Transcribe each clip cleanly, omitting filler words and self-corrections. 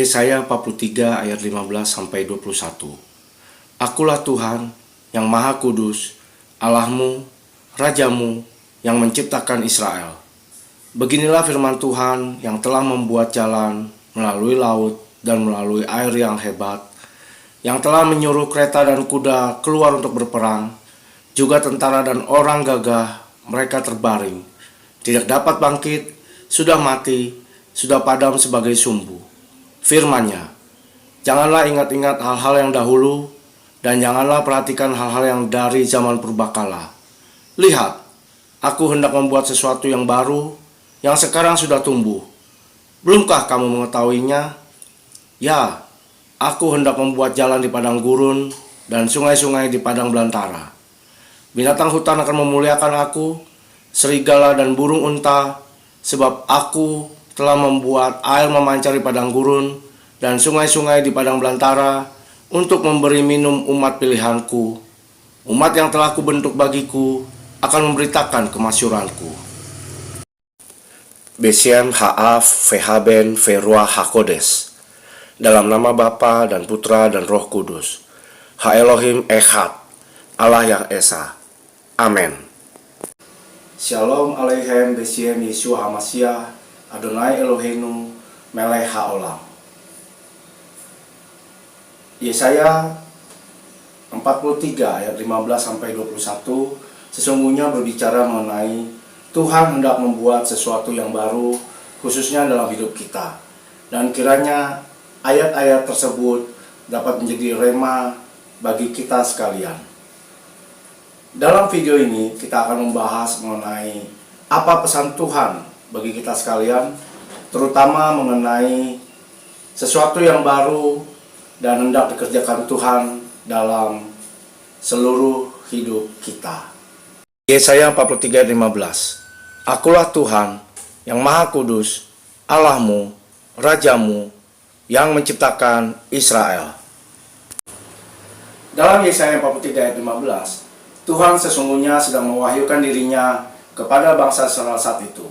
Yesaya 43 ayat 15-21. Akulah Tuhan yang Maha Kudus, Allahmu, Rajamu yang menciptakan Israel. Beginilah firman Tuhan yang telah membuat jalan melalui laut dan melalui air yang hebat, yang telah menyuruh kereta dan kuda keluar untuk berperang, juga tentara dan orang gagah mereka terbaring, tidak dapat bangkit, sudah mati, sudah padam sebagai sumbu. Firman-Nya, janganlah ingat-ingat hal-hal yang dahulu, dan janganlah perhatikan hal-hal yang dari zaman purbakala. Lihat, aku hendak membuat sesuatu yang baru, yang sekarang sudah tumbuh. Belumkah kamu mengetahuinya? Ya, aku hendak membuat jalan di padang gurun, dan sungai-sungai di padang belantara. Binatang hutan akan memuliakan aku, serigala dan burung unta, sebab aku telah membuat air memancar di padang gurun dan sungai-sungai di padang belantara untuk memberi minum umat pilihanku. Umat yang telah kubentuk bagiku akan memberitakan kemasyuranku. Besiem Ha'af Vehaben Veruah HaKodes. Dalam nama Bapa dan Putra dan Roh Kudus. Ha-Elohim Echad, Allah yang Esa. Amin. Shalom Aleichem Besiem Yeshua HaMashiach, Adonai Eloheinu Melech HaOlam. Yesaya 43 ayat 15-21 sesungguhnya berbicara mengenai Tuhan hendak membuat sesuatu yang baru, khususnya dalam hidup kita. Dan kiranya ayat-ayat tersebut dapat menjadi rema bagi kita sekalian. Dalam video ini kita akan membahas mengenai apa pesan Tuhan bagi kita sekalian, terutama mengenai sesuatu yang baru dan hendak dikerjakan Tuhan dalam seluruh hidup kita. Yesaya 43 ayat 15. Akulah Tuhan yang Maha Kudus, Allahmu, Rajamu yang menciptakan Israel. Dalam Yesaya 43 ayat 15, Tuhan sesungguhnya sedang mewahyukan dirinya kepada bangsa Israel saat itu.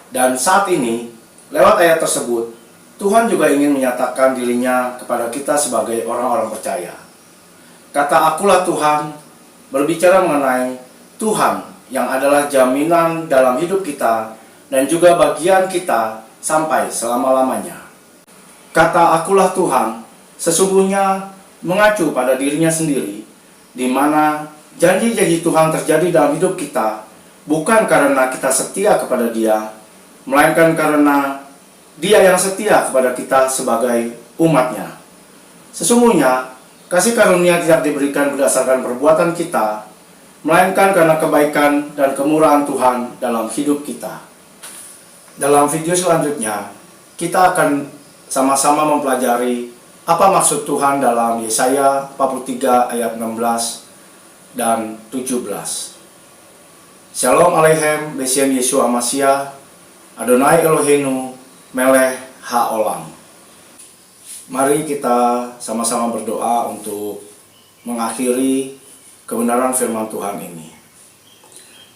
Dan saat ini, lewat ayat tersebut, Tuhan juga ingin menyatakan dirinya kepada kita sebagai orang-orang percaya. Kata akulah Tuhan berbicara mengenai Tuhan yang adalah jaminan dalam hidup kita dan juga bagian kita sampai selama-lamanya. Kata akulah Tuhan sesungguhnya mengacu pada dirinya sendiri, di mana janji-janji Tuhan terjadi dalam hidup kita bukan karena kita setia kepada Dia, melainkan karena Dia yang setia kepada kita sebagai umatnya. Sesungguhnya, kasih karunia tidak diberikan berdasarkan perbuatan kita, melainkan karena kebaikan dan kemurahan Tuhan dalam hidup kita. Dalam video selanjutnya, kita akan sama-sama mempelajari apa maksud Tuhan dalam Yesaya 43 ayat 16 dan 17. Shalom Aleichem Besiem Yeshua HaMashiach, Adonai Eloheinu Melech HaOlam. Mari kita sama-sama berdoa untuk mengakhiri kebenaran firman Tuhan ini.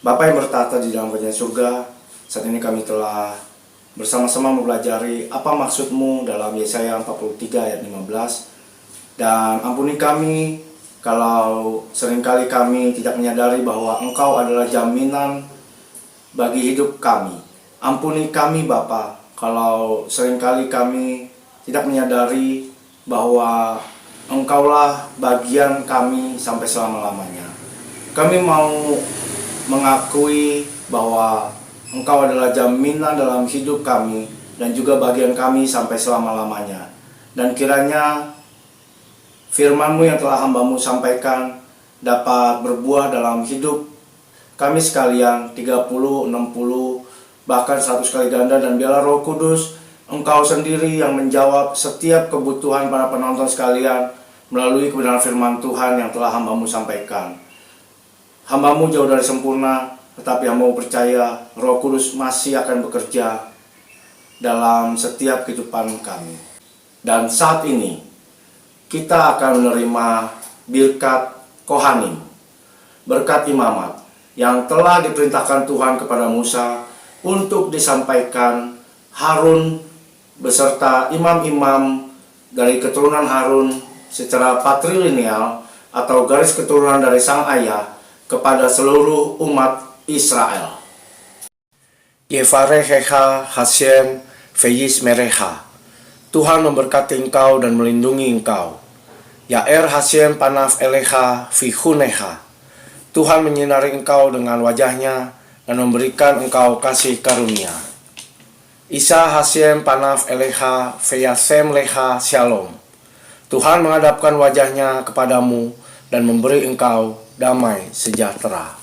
Bapa yang bertata di dalam kerajaan surga, saat ini kami telah bersama-sama mempelajari apa maksud-Mu dalam Yesaya 43 ayat 15. Dan ampuni kami kalau seringkali kami tidak menyadari bahwa Engkau adalah jaminan bagi hidup kami. Ampuni kami Bapa kalau seringkali kami tidak menyadari bahwa Engkaulah bagian kami sampai selama-lamanya. Kami mau mengakui bahwa Engkau adalah jaminan dalam hidup kami dan juga bagian kami sampai selama-lamanya. Dan kiranya firman-Mu yang telah hamba-Mu sampaikan dapat berbuah dalam hidup kami sekalian 30, 60, bahkan 100 kali ganda. Dan biarlah Roh Kudus Engkau sendiri yang menjawab setiap kebutuhan para penonton sekalian melalui kebenaran firman Tuhan yang telah hamba-Mu sampaikan. Hamba-Mu jauh dari sempurna, tetapi hamba-Mu percaya Roh Kudus masih akan bekerja dalam setiap kehidupan kami. Dan saat ini kita akan menerima berkat Kohanim, berkat imamat yang telah diperintahkan Tuhan kepada Musa untuk disampaikan Harun beserta imam-imam dari keturunan Harun secara patrilineal atau garis keturunan dari sang ayah kepada seluruh umat Israel. Yevarechecha Hashem veyismerecha. Tuhan memberkati engkau dan melindungi engkau. Yaer Hashem panaf elecha vihunecha. Tuhan menyinari engkau dengan wajahnya dan memberikan engkau kasih karunia. Isa Hashem panaf elecha veyasem lecha shalom. Tuhan menghadapkan wajahnya kepadamu dan memberi engkau damai sejahtera.